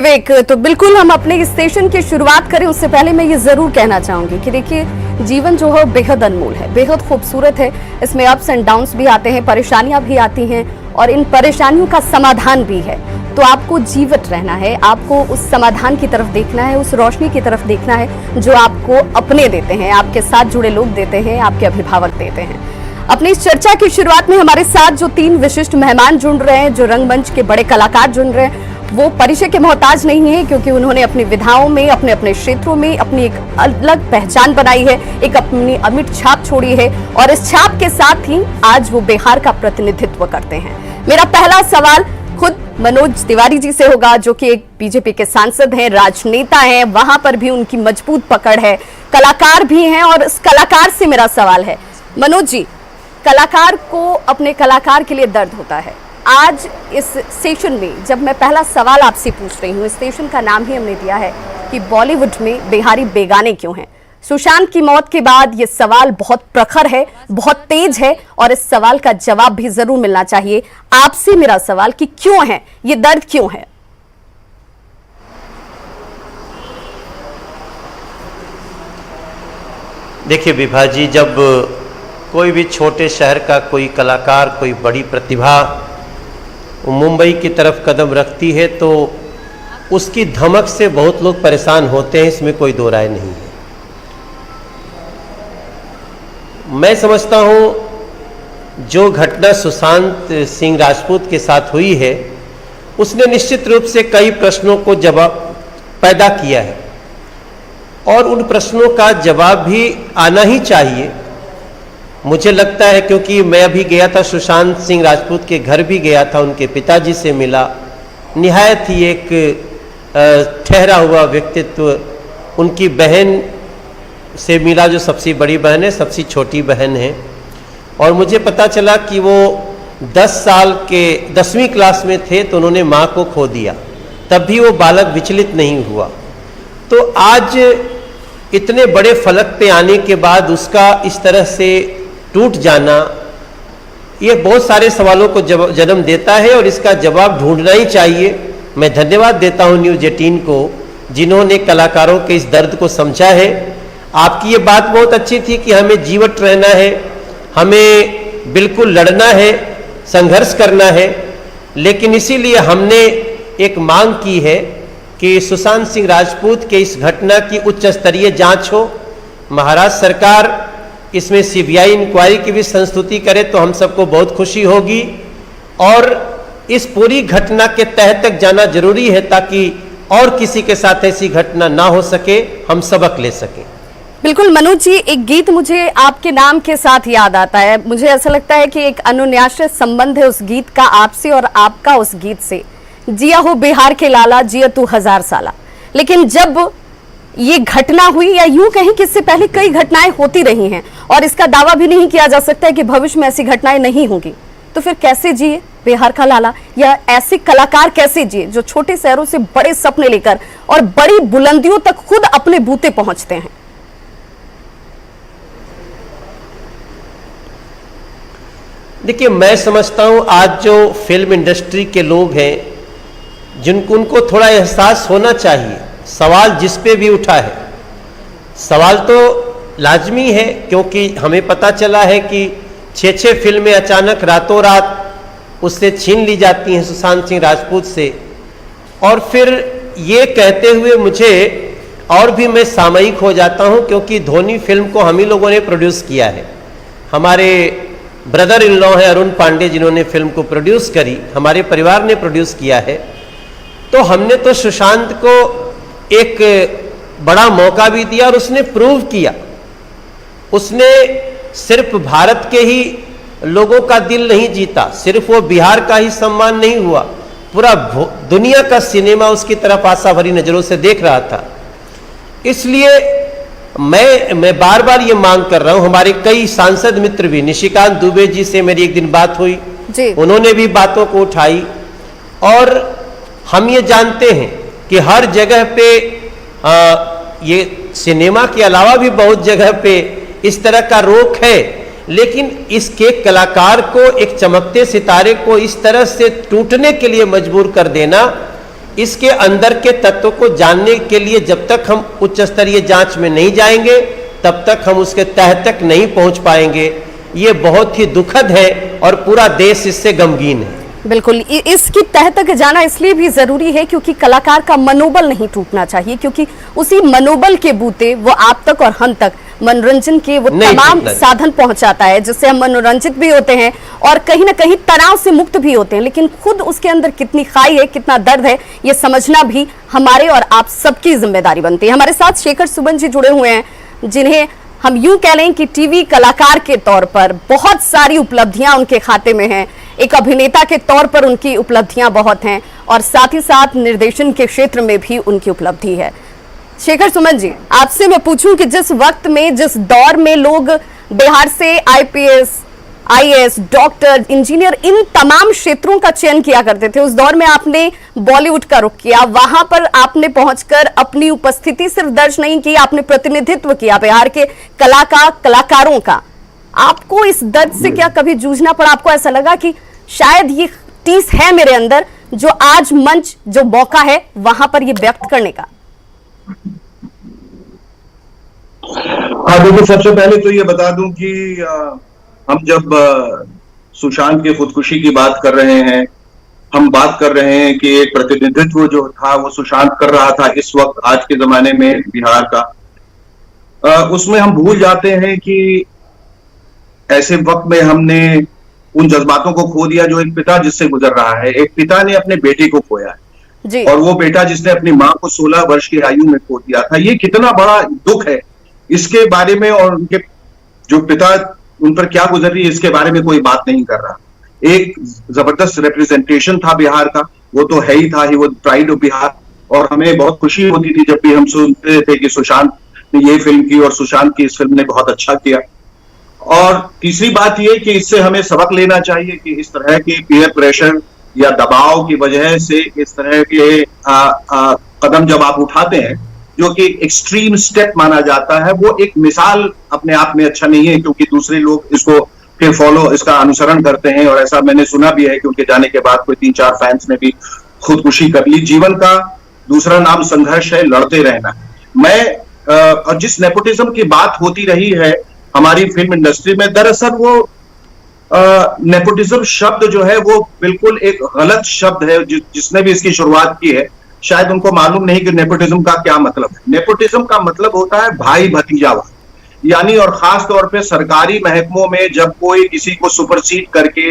विवेक, तो बिल्कुल हम अपने इस सेशन की शुरुआत करें उससे पहले मैं ये जरूर कहना चाहूंगी कि देखिए जीवन जो है बेहद अनमोल है, बेहद खूबसूरत है। इसमें अप्स एंड डाउन्स भी आते हैं, परेशानियां भी आती हैं और इन परेशानियों का समाधान भी है। तो आपको जीवित रहना है, आपको उस समाधान की तरफ देखना है, उस रोशनी की तरफ देखना है जो आपको अपने देते हैं, आपके साथ जुड़े लोग देते हैं, आपके अभिभावक देते हैं। अपनी इस चर्चा की शुरुआत में हमारे साथ जो 3 विशिष्ट मेहमान जुड़ रहे हैं, जो रंगमंच के बड़े कलाकार जुड़ रहे हैं, वो परिचय के मोहताज नहीं है, क्योंकि उन्होंने अपनी विधाओं में, अपने अपने क्षेत्रों में अपनी एक अलग पहचान बनाई है, एक अपनी अमिट छाप छोड़ी है और इस छाप के साथ ही आज वो बिहार का प्रतिनिधित्व करते हैं। मेरा पहला सवाल खुद मनोज तिवारी जी से होगा, जो कि एक बीजेपी के सांसद हैं, राजनेता हैं, वहां पर भी उनकी मजबूत पकड़ है, कलाकार भी हैं और इस कलाकार से मेरा सवाल है। मनोज जी, कलाकार को अपने कलाकार के लिए दर्द होता है। आज इस सेशन में जब मैं पहला सवाल आपसे पूछ रही हूँ, इस सेशन का नाम ही हमने दिया है कि बॉलीवुड में बिहारी बेगाने क्यों हैं। सुशांत की मौत के बाद ये सवाल बहुत प्रखर है, बहुत तेज है और इस सवाल का जवाब भी जरूर मिलना चाहिए। आपसे मेरा सवाल कि क्यों है, ये दर्द क्यों है? देखिए विभा जी, जब कोई भी छोटे शहर का कोई कलाकार, कोई बड़ी प्रतिभा मुंबई की तरफ कदम रखती है तो उसकी धमक से बहुत लोग परेशान होते हैं, इसमें कोई दो राय नहीं है। मैं समझता हूं जो घटना सुशांत सिंह राजपूत के साथ हुई है उसने निश्चित रूप से कई प्रश्नों को जवाब पैदा किया है और उन प्रश्नों का जवाब भी आना ही चाहिए। मुझे लगता है, क्योंकि मैं अभी गया था सुशांत सिंह राजपूत के घर भी गया था, उनके पिताजी से मिला, निहायत ही एक ठहरा हुआ व्यक्तित्व, उनकी बहन से मिला जो सबसे बड़ी बहन है, सबसे छोटी बहन है, और मुझे पता चला कि वो 10 साल के 10वीं क्लास में थे तो उन्होंने माँ को खो दिया, तब भी वो बालक विचलित नहीं हुआ। तो आज इतने बड़े फलक पे आने के बाद उसका इस तरह से टूट जाना, ये बहुत सारे सवालों को जन्म देता है और इसका जवाब ढूंढना ही चाहिए। मैं धन्यवाद देता हूं न्यूज़ 18 को, जिन्होंने कलाकारों के इस दर्द को समझा है। आपकी ये बात बहुत अच्छी थी कि हमें जीवट रहना है, हमें बिल्कुल लड़ना है, संघर्ष करना है, लेकिन इसीलिए हमने एक मांग की है कि सुशांत सिंह राजपूत के इस घटना की उच्च स्तरीय जांच हो। महाराष्ट्र सरकार इसमें सीबीआई इंक्वायरी की भी संस्तुति करे तो हम सबको बहुत खुशी होगी और इस पूरी घटना के तह तक जाना जरूरी है ताकि और किसी के साथ ऐसी घटना ना हो सके, हम सबक ले सकें। बिल्कुल मनोज जी, एक गीत मुझे आपके नाम के साथ याद आता है। मुझे ऐसा लगता है कि एक अनुन्याश्रित संबंध है उस गीत का आपसे और आपका उस गीत से। जिया हो बिहार के लाला, जिया तू 1000 साला। लेकिन जब ये घटना हुई, या यूं कहें कि इससे पहले कई घटनाएं होती रही हैं और इसका दावा भी नहीं किया जा सकता है कि भविष्य में ऐसी घटनाएं नहीं होंगी, तो फिर कैसे जिए बिहार का लाला, या ऐसे कलाकार कैसे जिए जो छोटे शहरों से बड़े सपने लेकर और बड़ी बुलंदियों तक खुद अपने बूते पहुंचते हैं? देखिए, मैं समझता हूं आज जो फिल्म इंडस्ट्री के लोग हैं, जिनको उनको थोड़ा एहसास होना चाहिए। सवाल जिस पे भी उठा है, सवाल तो लाजमी है, क्योंकि हमें पता चला है कि 6 फिल्में अचानक रातों रात उससे छीन ली जाती हैं, सुशांत सिंह राजपूत से। और फिर ये कहते हुए मुझे और भी मैं सामयिक हो जाता हूं, क्योंकि धोनी फिल्म को हम ही लोगों ने प्रोड्यूस किया है। हमारे ब्रदर इन लॉ हैं अरुण पांडे, जिन्होंने फिल्म को प्रोड्यूस करी, हमारे परिवार ने प्रोड्यूस किया है। तो हमने तो सुशांत को एक बड़ा मौका भी दिया और उसने प्रूव किया। उसने सिर्फ भारत के ही लोगों का दिल नहीं जीता, सिर्फ वो बिहार का ही सम्मान नहीं हुआ, पूरा दुनिया का सिनेमा उसकी तरफ आशा भरी नजरों से देख रहा था। इसलिए मैं बार बार ये मांग कर रहा हूं, हमारे कई सांसद मित्र भी, निशिकांत दुबे जी से मेरी एक दिन बात हुई, उन्होंने भी बातों को उठाई, और हम ये जानते हैं कि हर जगह पे ये सिनेमा के अलावा भी बहुत जगह पे इस तरह का रोक है, लेकिन इसके कलाकार को, एक चमकते सितारे को इस तरह से टूटने के लिए मजबूर कर देना, इसके अंदर के तत्व को जानने के लिए जब तक हम उच्च स्तरीय जांच में नहीं जाएंगे तब तक हम उसके तह तक नहीं पहुंच पाएंगे। ये बहुत ही दुखद है और पूरा देश इससे गमगीन है। बिल्कुल, इसकी तह तक जाना इसलिए भी जरूरी है क्योंकि कलाकार का मनोबल नहीं टूटना चाहिए, क्योंकि उसी मनोबल के बूते वो आप तक और हम तक मनोरंजन के वो तमाम साधन पहुंचाता है, जिससे हम मनोरंजित भी होते हैं और कहीं ना कहीं तनाव से मुक्त भी होते हैं। लेकिन खुद उसके अंदर कितनी खाई है, कितना दर्द है, ये समझना भी हमारे और आप सबकी जिम्मेदारी बनती है। हमारे साथ शेखर सुमन जी जुड़े हुए हैं, जिन्हें हम यूं कह लें कि टीवी कलाकार के तौर पर बहुत सारी उपलब्धियां उनके खाते में हैं। एक अभिनेता के तौर पर उनकी उपलब्धियां बहुत हैं और साथ ही साथ निर्देशन के क्षेत्र में भी उनकी उपलब्धि है। शेखर सुमन जी, आपसे मैं पूछूं कि जिस वक्त में, जिस दौर में लोग बिहार से आईपीएस, आईएएस, डॉक्टर, इंजीनियर, इन तमाम क्षेत्रों का चयन किया करते थे, उस दौर में आपने बॉलीवुड का रुख किया। वहां पर आपने पहुंचकर अपनी उपस्थिति सिर्फ दर्ज नहीं की, आपने प्रतिनिधित्व किया बिहार के कलाकारों का। आपको इस दर्द से क्या कभी जूझना पड़ा? आपको ऐसा लगा कि शायद ये टीस है मेरे अंदर, जो आज मंच, जो मौका है वहां पर ये व्यक्त करने का? हाँ देखिए, सबसे पहले तो ये बता दूं कि हम जब सुशांत की खुदकुशी की बात कर रहे हैं, हम बात कर रहे हैं कि एक प्रतिनिधित्व जो था वो सुशांत कर रहा था इस वक्त आज के जमाने में बिहार का, उसमें हम भूल जाते हैं कि ऐसे वक्त में हमने उन जज्बातों को खो दिया जो एक पिता जिससे गुजर रहा है। एक पिता ने अपने बेटे को खोया है जी। और वो बेटा जिसने अपनी मां को 16 वर्ष की आयु में खो दिया था। ये कितना बड़ा दुख है, इसके बारे में और उनके जो पिता उन पर क्या गुजर रही है इसके बारे में कोई बात नहीं कर रहा। एक जबरदस्त रिप्रेजेंटेशन था बिहार का, वो तो है ही था ही, वो प्राइड ऑफ बिहार। और हमें बहुत खुशी होती थी जब भी हम सुनते थे कि सुशांत ने ये फिल्म की और सुशांत की इस फिल्म ने बहुत अच्छा किया। और तीसरी बात यह कि इससे हमें सबक लेना चाहिए कि इस तरह के पीयर प्रेशर या दबाव की वजह से इस तरह के कदम जब आप उठाते हैं जो कि एक्सट्रीम स्टेप माना जाता है, वो एक मिसाल अपने आप में अच्छा नहीं है, क्योंकि दूसरे लोग इसको फिर इसका अनुसरण करते हैं। और ऐसा मैंने सुना भी है कि उनके जाने के बाद कोई 3-4 फैंस ने भी खुदकुशी कर ली। जीवन का दूसरा नाम संघर्ष है, लड़ते रहना। और जिस नेपोटिज्म की बात होती रही है हमारी फिल्म इंडस्ट्री में, दरअसल वो नेपोटिज्म शब्द जो है वो बिल्कुल एक गलत शब्द है। जिसने भी इसकी शुरुआत की है शायद उनको मालूम नहीं कि नेपोटिज्म का क्या मतलब है। नेपोटिज्म का मतलब होता है भाई भतीजावाद, यानी और खास तौर पे सरकारी महकमों में जब कोई किसी को सुपरसीड करके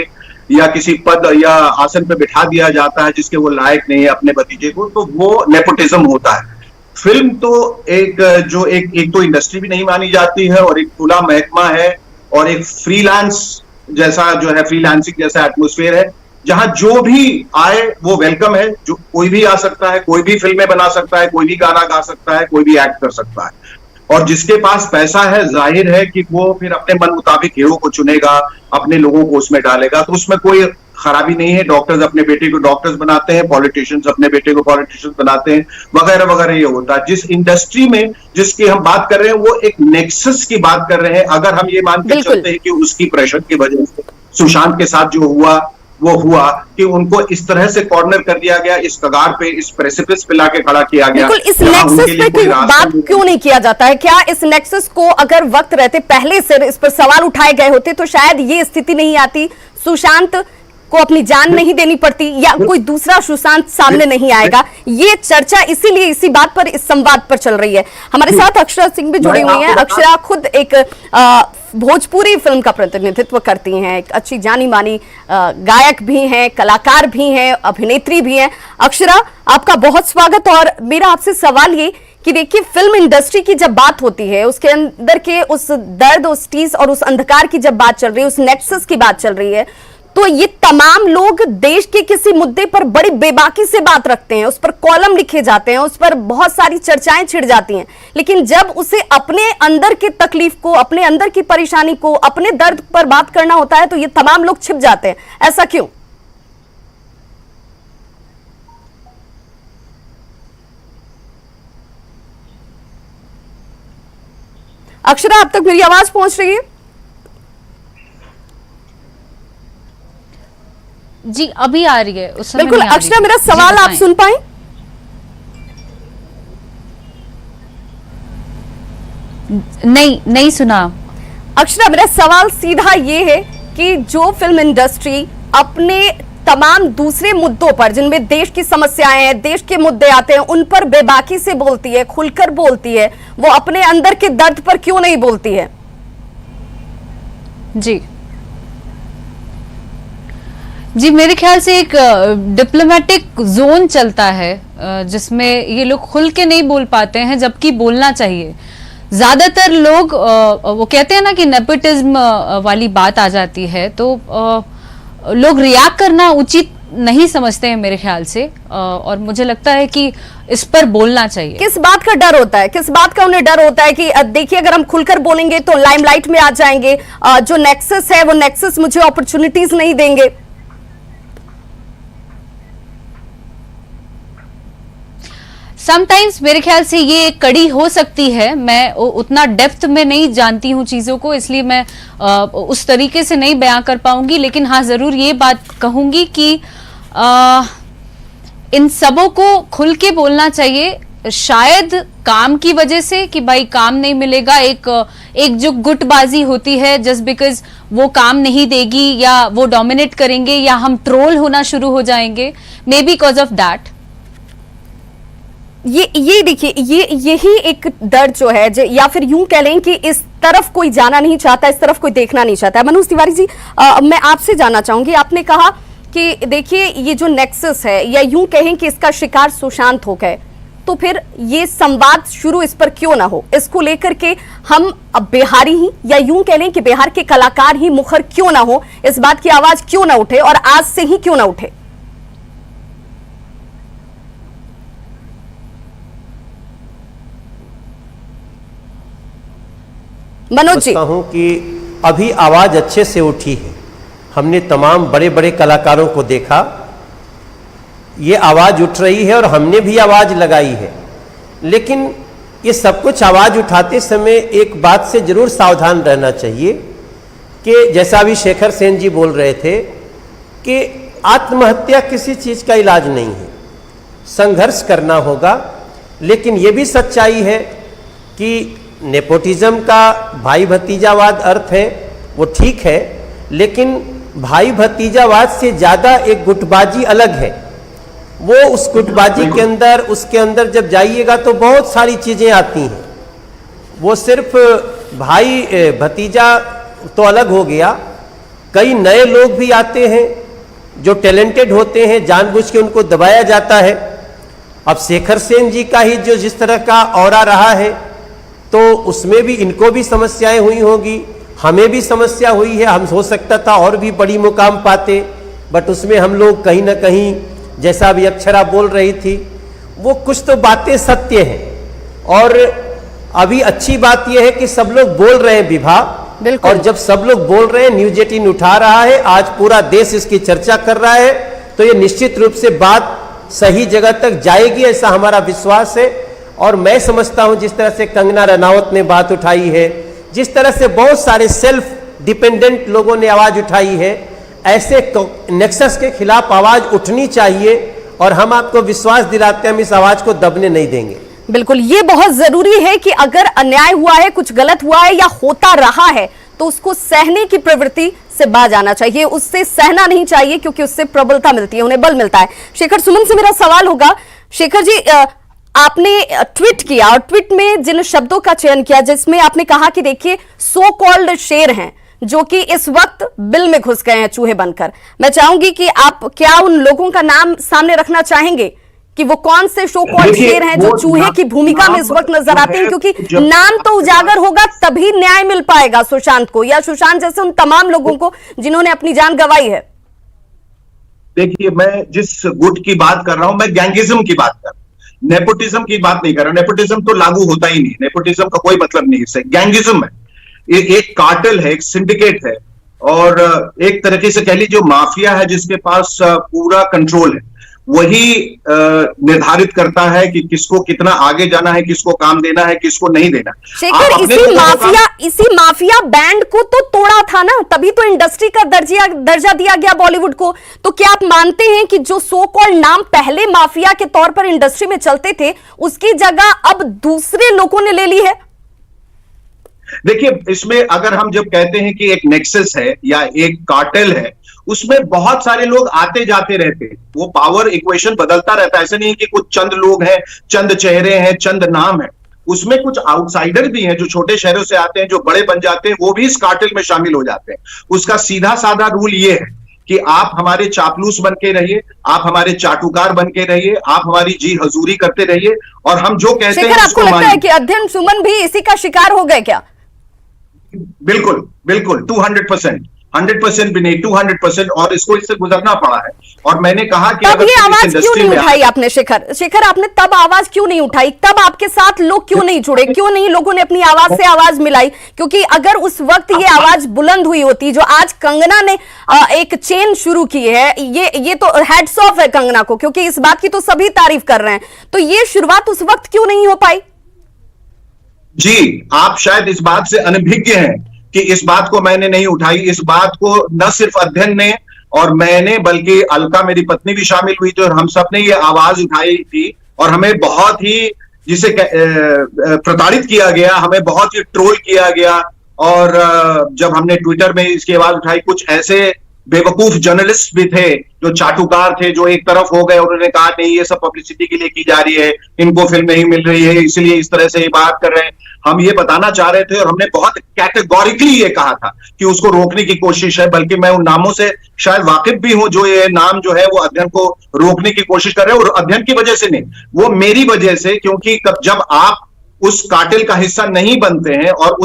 या किसी पद या आसन पे बिठा दिया जाता है जिसके वो लायक नहीं है अपने भतीजे को, तो वो नेपोटिज्म होता है। फिल्म तो एक तो इंडस्ट्री भी नहीं मानी जाती है और एक खुला महकमा है और एक फ्रीलांस जैसा जो है, फ्रीलांसिंग जैसा एटमॉस्फेयर है जहां जो भी आए वो वेलकम है। जो कोई भी आ सकता है, कोई भी फिल्में बना सकता है, कोई भी गाना गा सकता है, कोई भी एक्ट कर सकता है। और जिसके पास पैसा है जाहिर है कि वो फिर अपने मन मुताबिक हीरो को चुनेगा, अपने लोगों को उसमें डालेगा, तो उसमें कोई खराबी नहीं है। डॉक्टर्स अपने बेटे को डॉक्टर्स बनाते हैं, पॉलिटिशियंस अपने बेटे को पॉलिटिशियंस बनाते हैं, वगैरह वगैरह। ये होता है जिस इंडस्ट्री में जिसकी हम बात कर रहे हैं वो एक नेक्सस की बात कर रहे हैं। अगर हम ये मान के चलते हैं कि उसकी प्रेशर की वजह से सुशांत के साथ जो हुआ वो हुआ कि उनको इस तरह से कॉर्नर कर दिया गया, इस कगार पे, इस प्रेसिपिस पे लाके खड़ा किया गया। बिल्कुल, इस नेक्सस पे कोई बात क्यों नहीं किया जाता है? क्या इस नेक्सस को अगर वक्त रहते पहले से इस पर सवाल उठाए गए होते तो शायद ये स्थिति नहीं आती, सुशांत को अपनी जान नहीं देनी पड़ती या कोई दूसरा सुशांत सामने नहीं आएगा? ये चर्चा इसीलिए इसी बात पर, इस संवाद पर चल रही है। हमारे साथ अक्षरा सिंह भी जुड़ी हुई हैं। अक्षरा खुद एक भोजपुरी फिल्म का प्रतिनिधित्व करती हैं, एक अच्छी जानी मानी गायक भी हैं, कलाकार भी हैं, अभिनेत्री भी हैं। अक्षरा, आपका बहुत स्वागत। और मेरा आपसे सवाल ये कि देखिए, फिल्म इंडस्ट्री की जब बात होती है, उसके अंदर के उस दर्द, उस टीस और उस अंधकार की जब बात चल रही है, उस नेक्सस की बात चल रही है, तो ये तमाम लोग देश के किसी मुद्दे पर बड़ी बेबाकी से बात रखते हैं, उस पर कॉलम लिखे जाते हैं, उस पर बहुत सारी चर्चाएं छिड़ जाती हैं, लेकिन जब उसे अपने अंदर की तकलीफ को, अपने अंदर की परेशानी को, अपने दर्द पर बात करना होता है तो ये तमाम लोग छिप जाते हैं। ऐसा क्यों? अक्षरा, अब तक मेरी आवाज पहुंच रही है? जी, अभी आ रही है। उस समय बिल्कुल। अक्षरा, मेरा सवाल आप सुन पाए? नहीं सुना। अक्षरा, मेरा सवाल सीधा ये है कि जो फिल्म इंडस्ट्री अपने तमाम दूसरे मुद्दों पर, जिनमें देश की समस्याएं हैं, देश के मुद्दे आते हैं, उन पर बेबाकी से बोलती है, खुलकर बोलती है, वो अपने अंदर के दर्द पर क्यों नहीं बोलती है? जी, मेरे ख्याल से एक डिप्लोमेटिक जोन चलता है जिसमें ये लोग खुल के नहीं बोल पाते हैं, जबकि बोलना चाहिए। ज्यादातर लोग वो कहते हैं ना कि नेपोटिज्म वाली बात आ जाती है, तो लोग रिएक्ट करना उचित नहीं समझते हैं मेरे ख्याल से, और मुझे लगता है कि इस पर बोलना चाहिए। किस बात का डर होता है, किस बात का उन्हें डर होता है कि देखिए अगर हम खुलकर बोलेंगे तो लाइमलाइट में आ जाएंगे, जो नेक्सस है वो नेक्सस मुझे अपॉर्चुनिटीज नहीं देंगे? समटाइम्स मेरे ख्याल से ये एक कड़ी हो सकती है। मैं उतना डेप्थ में नहीं जानती हूँ चीजों को, इसलिए मैं उस तरीके से नहीं बयां कर पाऊंगी, लेकिन हाँ जरूर ये बात कहूंगी कि इन सबों को खुल के बोलना चाहिए। शायद काम की वजह से कि भाई काम नहीं मिलेगा, एक जो गुटबाजी होती है जस्ट बिकॉज वो काम नहीं देगी या वो डोमिनेट करेंगे या हम ट्रोल होना शुरू हो जाएंगे, may be because of that. ये देखिए, यही एक दर्द जो है, या फिर यूं कह लें कि इस तरफ कोई जाना नहीं चाहता, इस तरफ कोई देखना नहीं चाहता है। मनोज तिवारी जी, मैं आपसे जानना चाहूंगी, आपने कहा कि देखिए ये जो नेक्सस है, या यूं कहें कि इसका शिकार सुशांत हो गए, तो फिर ये संवाद शुरू इस पर क्यों ना हो? इसको लेकर के हम अब बिहारी ही, या यूं कह लें कि बिहार के कलाकार ही मुखर क्यों ना हो, इस बात की आवाज क्यों ना उठे, और आज से ही क्यों ना उठे? मनोज जी, हूं कि अभी आवाज अच्छे से उठी है। हमने तमाम बड़े बड़े कलाकारों को देखा, ये आवाज उठ रही है और हमने भी आवाज लगाई है, लेकिन ये सब कुछ आवाज उठाते समय एक बात से जरूर सावधान रहना चाहिए कि जैसा अभी शेखर सेन जी बोल रहे थे कि आत्महत्या किसी चीज का इलाज नहीं है, संघर्ष करना होगा। लेकिन ये भी सच्चाई है कि नेपोटिज्म का भाई भतीजावाद अर्थ है वो ठीक है, लेकिन भाई भतीजावाद से ज्यादा एक गुटबाजी अलग है। वो उस गुटबाजी के अंदर, उसके अंदर जब जाइएगा तो बहुत सारी चीजें आती हैं। वो सिर्फ भाई भतीजा तो अलग हो गया, कई नए लोग भी आते हैं जो टैलेंटेड होते हैं, जानबूझ के उनको दबाया जाता है। अब शेखर सेन जी का ही जो जिस तरह का ऑरा रहा है, तो उसमें भी इनको भी समस्याएं हुई होगी, हमें भी समस्या हुई है। हम हो सकता था और भी बड़ी मुकाम पाते, बट उसमें हम लोग कहीं ना कहीं, जैसा अभी अक्षरा बोल रही थी, वो कुछ तो बातें सत्य हैं। और अभी अच्छी बात यह है कि सब लोग बोल रहे हैं विभा, और जब सब लोग बोल रहे हैं, न्यूज 18 उठा रहा है, आज पूरा देश इसकी चर्चा कर रहा है, तो ये निश्चित रूप से बात सही जगह तक जाएगी, ऐसा हमारा विश्वास है। और मैं समझता हूं जिस तरह से कंगना रनावत ने बात उठाई है, जिस तरह से बहुत सारे सेल्फ डिपेंडेंट लोगों ने आवाज उठाई है, ऐसे नेक्सस के खिलाफ आवाज उठनी चाहिए। और हम आपको विश्वास दिलाते हैं, हम इस आवाज को दबने नहीं देंगे। बिल्कुल, ये बहुत जरूरी है कि अगर अन्याय हुआ है, कुछ गलत हुआ है या होता रहा है, तो उसको सहने की प्रवृत्ति से बाज आना चाहिए, उससे सहना नहीं चाहिए, क्योंकि उससे प्रबलता मिलती है, उन्हें बल मिलता है। शेखर सुमन से मेरा सवाल होगा, शेखर जी, आपने ट्वीट किया और ट्वीट में जिन शब्दों का चयन किया, जिसमें आपने कहा कि देखिए सो कॉल्ड शेर हैं जो कि इस वक्त बिल में घुस गए हैं चूहे बनकर, मैं चाहूंगी कि आप क्या उन लोगों का नाम सामने रखना चाहेंगे कि वो कौन से सो कॉल्ड शेर हैं जो चूहे की भूमिका में इस वक्त नजर आते हैं? क्योंकि नाम तो उजागर होगा तभी न्याय मिल पाएगा सुशांत को, या सुशांत जैसे उन तमाम लोगों को जिन्होंने अपनी जान गंवाई है। देखिए, मैं जिस गुट की बात कर रहा हूं, मैं गैंगिज्म की बात कर रहा हूं, नेपोटिज्म की बात नहीं कर रहा। नेपोटिज्म तो लागू होता ही नहीं, नेपोटिज्म का कोई मतलब नहीं। इससे गैंगिज्म है, एक कार्टेल है, एक सिंडिकेट है, और एक तरीके से कह लीजिए जो माफिया है जिसके पास पूरा कंट्रोल है, वही निर्धारित करता है कि किसको कितना आगे जाना है, किसको काम देना है, किसको नहीं देना। शेखर, इसी माफिया बैंड को तो तोड़ा था ना, तभी तो इंडस्ट्री का दर्जा दिया गया बॉलीवुड को। तो क्या आप मानते हैं कि जो सो कॉल्ड नाम पहले माफिया के तौर पर इंडस्ट्री में चलते थे, उसकी जगह अब दूसरे लोगों ने ले ली है? देखिए, इसमें अगर हम जब कहते हैं कि एक नेक्सस है या एक कार्टेल है, उसमें बहुत सारे लोग आते जाते रहते हैं, वो पावर इक्वेशन बदलता रहता है। ऐसे नहीं कि कुछ चंद लोग हैं, चंद चेहरे हैं, चंद नाम है। उसमें कुछ आउटसाइडर भी हैं जो छोटे शहरों से आते हैं, जो बड़े बन जाते हैं, वो भी इस कार्टेल में शामिल हो जाते हैं। उसका सीधा साधा रूल ये है कि आप हमारे चापलूस बन के रहिए, आप हमारे चाटुकार बन के रहिए, आप हमारी जी हजूरी करते रहिए, और हम जो कहते हैं शेखर, आपको उसको लगता है मानिए। कि अध्ययन सुमन भी इसी का शिकार हो गए क्या? बिल्कुल बिल्कुल 100% भी नहीं, 200%, और इसको इससे गुजरना पड़ा है। और मैंने कहा कि तब अगर ये इस आवाज क्यों इंडस्ट्री नहीं में उठाई आपने? शेखर आपने तब आवाज क्यों नहीं उठाई? तब आपके साथ लोग क्यों नहीं जुड़े? क्यों नहीं लोगों ने अपनी आवाज से आवाज मिलाई? क्योंकि अगर उस वक्त ये आवाज बुलंद हुई होती, जो आज कंगना ने एक चेन शुरू की है, ये तो हेड्स ऑफ है कंगना को, क्योंकि इस बात की तो सभी तारीफ कर रहे हैं, तो ये शुरुआत उस वक्त क्यों नहीं हो पाई? जी, आप शायद इस बात से अनभिज्ञ हैं कि इस बात को मैंने नहीं उठाई। इस बात को न सिर्फ अध्ययन ने और मैंने, बल्कि अलका मेरी पत्नी भी शामिल हुई थी, और हम सब ने ये आवाज उठाई थी, और हमें बहुत ही जिसे प्रताड़ित किया गया, हमें बहुत ही ट्रोल किया गया। और जब हमने ट्विटर में इसकी आवाज उठाई, कुछ ऐसे बेवकूफ जर्नलिस्ट भी थे जो चाटुकार थे, जो एक तरफ हो गए, उन्होंने कहा नहीं ये सब पब्लिसिटी के लिए की जा रही है, इनको फिल्म नहीं मिल रही है, इसलिए इस तरह से ये बात कर रहे हैं। हम ये बताना चाह रहे थे, और हमने बहुत कैटेगोरिकली ये कहा था कि उसको रोकने की कोशिश है, बल्कि मैं उन नामों से शायद वाकिफ भी हूं जो ये नाम जो है वो अध्ययन को रोकने की कोशिश कर रहे हैं। और अध्ययन की वजह से नहीं, वो मेरी वजह से, क्योंकि जब आप उस कार्टेल का हिस्सा नहीं बनते हैं और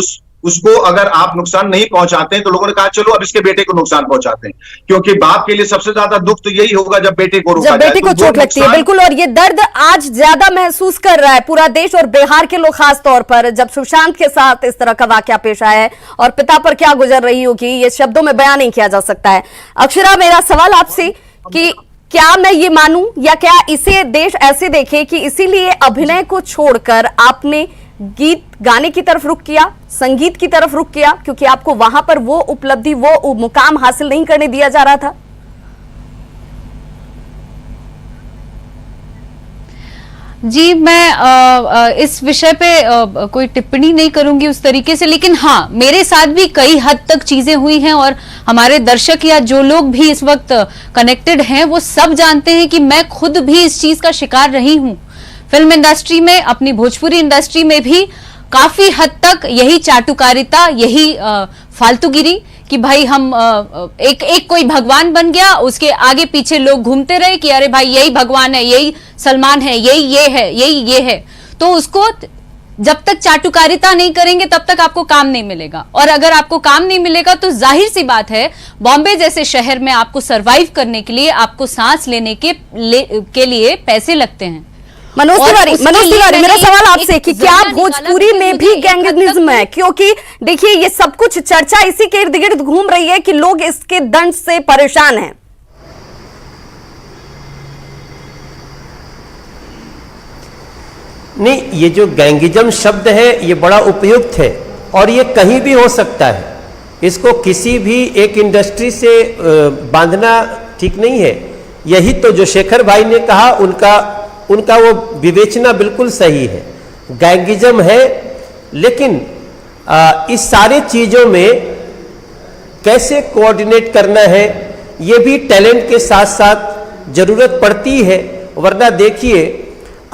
उसको अगर आप नुकसान नहीं पहुंचाते हैं, तो लोगों ने कहा चलो अब इसके बेटे को नुकसान पहुंचाते हैं, क्योंकि बाप के लिए सबसे ज्यादा दुख तो यही होगा जब बेटे को रोका जब बेटे को चोट लगती है। बिल्कुल, और ये दर्द आज ज्यादा महसूस कर रहा है पूरा देश, और बिहार के लोग खास तौर पर, जब सुशांत के साथ इस तरह का वाकया पेश आया है, और पिता पर क्या गुजर रही होगी ये शब्दों में बयान नहीं किया जा सकता है। अक्षरा, मेरा सवाल आपसे कि क्या मैं ये मानूं, या क्या इसे देश ऐसे देखे कि इसीलिए अभिनय को छोड़कर आपने गीत गाने की तरफ रुख किया, संगीत की तरफ रुख किया, क्योंकि आपको वहां पर वो उपलब्धि, वो मुकाम हासिल नहीं करने दिया जा रहा था? जी, मैं इस विषय पे कोई टिप्पणी नहीं करूंगी उस तरीके से, लेकिन हाँ, मेरे साथ भी कई हद तक चीजें हुई हैं, और हमारे दर्शक या जो लोग भी इस वक्त कनेक्टेड हैं वो सब जानते हैं कि मैं खुद भी इस चीज का शिकार रही हूं। फिल्म इंडस्ट्री में, अपनी भोजपुरी इंडस्ट्री में भी काफी हद तक यही चाटुकारिता, यही फालतूगिरी कि भाई हम एक कोई भगवान बन गया, उसके आगे पीछे लोग घूमते रहे कि अरे भाई यही भगवान है, यही सलमान है, यही ये है, यही ये है। तो उसको जब तक चाटुकारिता नहीं करेंगे तब तक आपको काम नहीं मिलेगा, और अगर आपको काम नहीं मिलेगा तो जाहिर सी बात है बॉम्बे जैसे शहर में आपको सरवाइव करने के लिए, आपको सांस लेने के लिए पैसे लगते हैं। मनोज तिवारी, मेरा सवाल आपसे कि क्या भोजपुरी में भी गैंगिज्म है? क्योंकि देखिए ये सब कुछ चर्चा इसी के इर्द गिर्द घूम रही है कि लोग इसके दंड से परेशान हैं। नहीं, ये जो गैंगिज्म शब्द है ये बड़ा उपयुक्त है, और ये कहीं भी हो सकता है। इसको किसी भी एक इंडस्ट्री से बांधना ठीक नहीं है। यही तो जो शेखर भाई ने कहा, उनका वो विवेचना बिल्कुल सही है। गैंगिज्म है, लेकिन इस सारे चीजों में कैसे कोऑर्डिनेट करना है, ये भी टैलेंट के साथ साथ जरूरत पड़ती है। वरना देखिए,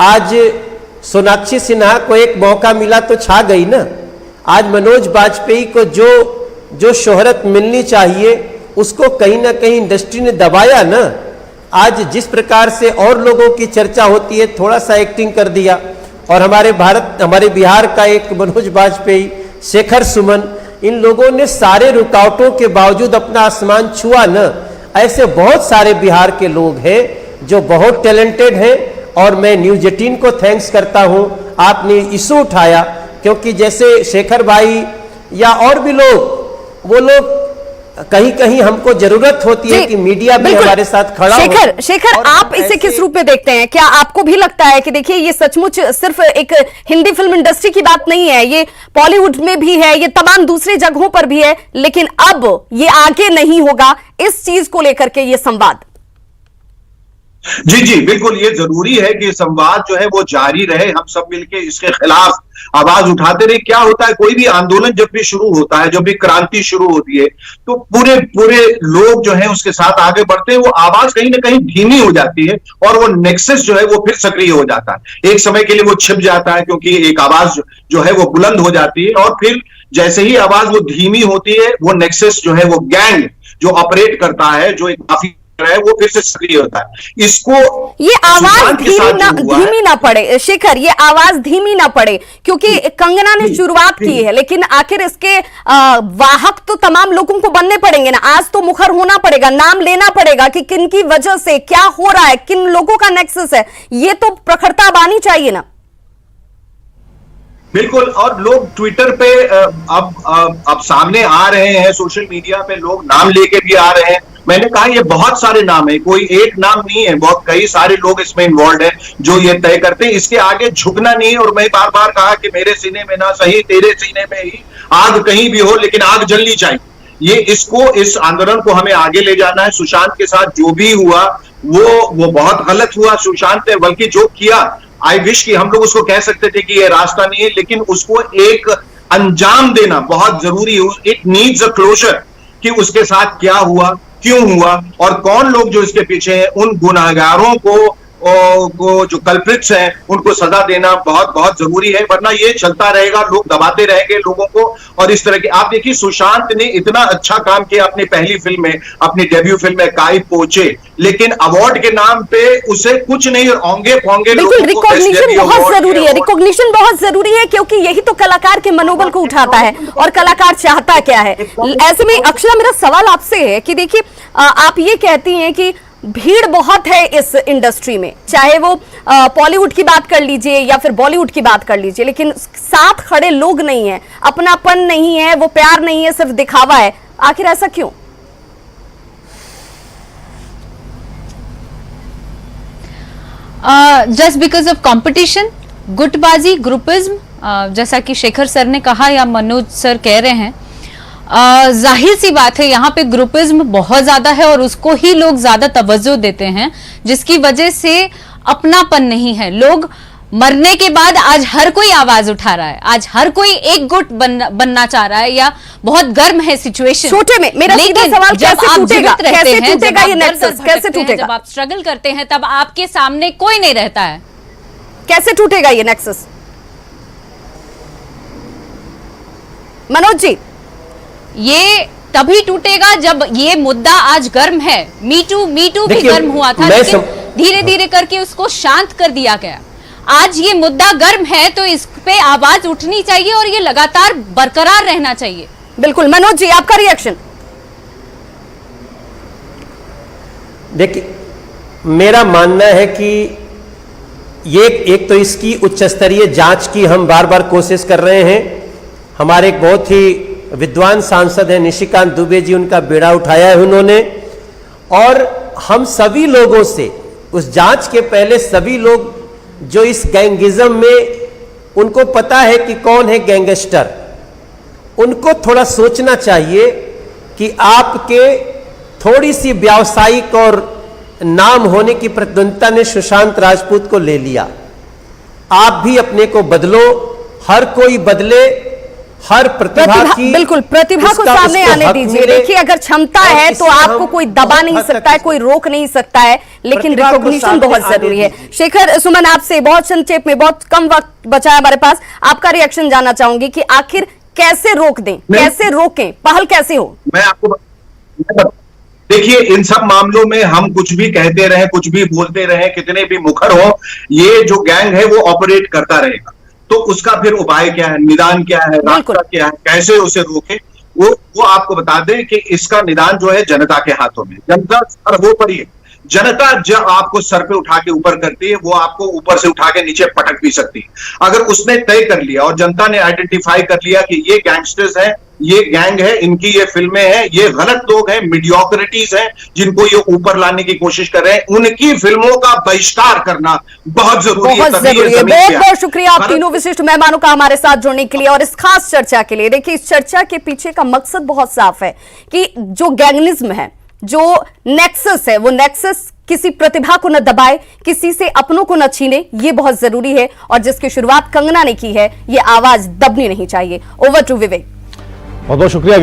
आज सोनाक्षी सिन्हा को एक मौका मिला तो छा गई ना। आज मनोज बाजपेयी को जो शोहरत मिलनी चाहिए उसको कहीं ना कहीं इंडस्ट्री ने दबाया ना। आज जिस प्रकार से और लोगों की चर्चा होती है, थोड़ा सा एक्टिंग कर दिया, और हमारे बिहार का एक मनोज बाजपेयी, शेखर सुमन, इन लोगों ने सारे रुकावटों के बावजूद अपना आसमान छुआ न। ऐसे बहुत सारे बिहार के लोग हैं जो बहुत टैलेंटेड हैं, और मैं न्यूज़ 18 को थैंक्स करता हूं, आपने इशू उठाया, क्योंकि जैसे शेखर भाई या और भी लोग, वो लोग कहीं कहीं हमको जरूरत होती है कि मीडिया भी हमारे साथ खड़ा हो। शेखर, आप इसे किस रूप में देखते हैं? क्या आपको भी लगता है कि देखिए ये सचमुच सिर्फ एक हिंदी फिल्म इंडस्ट्री की बात नहीं है, ये बॉलीवुड में भी है, ये तमाम दूसरी जगहों पर भी है, लेकिन अब ये आगे नहीं होगा, इस चीज को लेकर के ये संवाद? जी बिल्कुल, ये जरूरी है कि संवाद जो है वो जारी रहे। हम सब मिलकर इसके खिलाफ आवाज उठाते रहे। क्या होता है, कोई भी आंदोलन जब भी शुरू होता है, जब भी क्रांति शुरू होती है, तो पूरे पूरे लोग जो है उसके साथ आगे बढ़ते हैं। वो आवाज कहीं ना कहीं धीमी हो जाती है और वो नेक्सस जो है वो फिर सक्रिय हो जाता है। एक समय के लिए वो छिप जाता है क्योंकि एक आवाज जो है वो बुलंद हो जाती है, और फिर जैसे ही आवाज वो धीमी होती है, वो नेक्सस जो है, वो गैंग जो ऑपरेट करता है, जो एक काफी है, वो फिर से सक्रिय होता है। इसको ये आवाज सुशांत के साथ जो हुआ है- धीमी ना पड़े शेखर, ये आवाज धीमी ना पड़े, क्योंकि कंगना ने शुरुआत की है, लेकिन आखिर इसके वाहक तो तमाम लोगों को बनने पड़ेंगे ना। आज तो मुखर होना पड़ेगा, नाम लेना पड़ेगा कि किन की वजह से क्या हो रहा है, किन लोगों का नेक्सस है, ये तो प्रखरता अब आनी चाहिए ना। बिल्कुल, और लोग ट्विटर पे अब सामने आ रहे हैं, सोशल मीडिया पे लोग नाम लेके भी आ रहे हैं। मैंने कहा ये बहुत सारे नाम है, कोई एक नाम नहीं है, बहुत कई सारे लोग इसमें इन्वॉल्व हैं जो ये तय करते हैं। इसके आगे झुकना नहीं है। और मैं बार बार कहा कि मेरे सीने में ना सही, तेरे सीने में ही आग कहीं भी हो, लेकिन आग जलनी चाहिए। ये इस आंदोलन को हमें आगे ले जाना है। सुशांत के साथ जो भी हुआ वो बहुत गलत हुआ। सुशांत ने बल्कि जो किया, आई विश कि हम लोग उसको कह सकते थे कि ये रास्ता नहीं है, लेकिन उसको एक अंजाम देना बहुत जरूरी है। इट नीड्स अ क्लोजर कि उसके साथ क्या हुआ, क्यों हुआ, और कौन लोग जो इसके पीछे हैं। उन गुनाहगारों को जो कल्प्रिट्स हैं उनको सजा देना बहुत बहुत जरूरी है, वरना ये चलता रहेगा, लोग दबाते रहेंगे लोगों को। और इस तरह की आप देखिए, सुशांत ने इतना अच्छा काम किया अपनी पहली फिल्म में, अपनी डेब्यू फिल्म में काई पोचे, लेकिन अवार्ड के नाम पे उसे कुछ नहीं, ओंगे फोंगे बिल्कुल, रिकॉग्निशन बहुत जरूरी है, रिकॉग्निशन बहुत जरूरी है, क्योंकि यही तो कलाकार के मनोबल को उठाता है। और कलाकार चाहता क्या है। ऐसे में अक्षरा, मेरा सवाल आपसे है कि देखिए, आप ये कहती हैं कि भीड़ बहुत है इस इंडस्ट्री में, चाहे वो बॉलीवुड की बात कर लीजिए या फिर बॉलीवुड की बात कर लीजिए, लेकिन साथ खड़े लोग नहीं है, अपनापन नहीं है, वो प्यार नहीं है, सिर्फ दिखावा है। आखिर ऐसा क्यों? जस्ट बिकॉज ऑफ कंपटीशन, गुटबाजी, ग्रुपिज्म, जैसा कि शेखर सर ने कहा या मनोज सर कह रहे हैं, जाहिर सी बात है यहाँ पे ग्रुपिज्म बहुत ज्यादा है और उसको ही लोग ज्यादा तवज्जो देते हैं, जिसकी वजह से अपनापन नहीं है। लोग मरने के बाद आज हर कोई आवाज उठा रहा है, आज हर कोई एक गुट बनना चाह रहा है, या बहुत गर्म है सिचुएशन। छोटे में मेरा सीधा सवाल, कैसे टूटेगा? कैसे टूटेगा ये नेक्सस? कैसे टूटेगा? जब आप स्ट्रगल करते हैं तब आपके सामने कोई नहीं रहता है। कैसे टूटेगा ये नेक्सस? मनोज जी, ये तभी टूटेगा जब ये मुद्दा आज गर्म है। मीटू भी गर्म हुआ था, लेकिन धीरे धीरे करके उसको शांत कर दिया गया। आज ये मुद्दा गर्म है तो इस पे आवाज उठनी चाहिए और ये लगातार बरकरार रहना चाहिए। बिल्कुल। मनोज जी, आपका रिएक्शन? देखिए, मेरा मानना है कि ये एक तो इसकी उच्च स्तरीय जांच की हम बार बार कोशिश कर रहे हैं। हमारे एक बहुत ही विद्वान सांसद हैं निशिकांत दुबे जी, उनका बेड़ा उठाया है उन्होंने। और हम सभी लोगों से उस जांच के पहले, सभी लोग जो इस गैंगिज्म में, उनको पता है कि कौन है गैंगस्टर, उनको थोड़ा सोचना चाहिए कि आपके थोड़ी सी व्यावसायिक और नाम होने की प्रतिद्वंदता ने सुशांत राजपूत को ले लिया। आप भी अपने को बदलो, हर कोई बदले, हर प्रतिभा की, बिल्कुल, प्रतिभा को सामने आने दीजिए। देखिए, अगर क्षमता है तो आपको कोई दबा नहीं सकता है, कोई रोक नहीं सकता है, लेकिन रिकॉग्निशन बहुत जरूरी है। शेखर सुमन, आपसे बहुत संक्षेप में, बहुत कम वक्त बचा है हमारे पास, आपका रिएक्शन जानना चाहूंगी कि आखिर कैसे रोक दें, कैसे रोकें, पहल कैसे हो? मैं आपको देखिए, इन सब मामलों में हम कुछ भी कहते रहे, कुछ भी बोलते रहे, कितने भी मुखर हो, ये जो गैंग है वो ऑपरेट करता रहेगा। तो उसका फिर उपाय क्या है, निदान क्या है, रास्ता क्या है, कैसे उसे रोके, वो आपको बता दें कि इसका निदान जो है जनता के हाथों में। जनता सर्वोपरि है। जनता जब आपको सर पे उठा के ऊपर करती है, वो आपको ऊपर से उठा के नीचे पटक भी सकती है। अगर उसने तय कर लिया और जनता ने आइडेंटिफाई कर लिया कि ये गैंगस्टर्स हैं, ये गैंग है, इनकी ये फिल्में हैं, ये गलत लोग हैं, मीडियोक्रिटीज हैं, जिनको ये ऊपर लाने की कोशिश कर रहे हैं, उनकी फिल्मों का बहिष्कार करना बहुत जरूरी है। बहुत बहुत शुक्रिया आप तीनों विशिष्ट मेहमानों का हमारे साथ जुड़ने के लिए और इस खास चर्चा के लिए। देखिए, इस चर्चा के पीछे का मकसद बहुत साफ है कि जो गैंगिज्म है, जो नेक्सस है, वो नेक्सस किसी प्रतिभा को न दबाए, किसी से अपनों को न छीने, ये बहुत जरूरी है। और जिसकी शुरुआत कंगना ने की है, ये आवाज दबनी नहीं चाहिए। ओवर टू विवेक। बहुत बहुत शुक्रिया।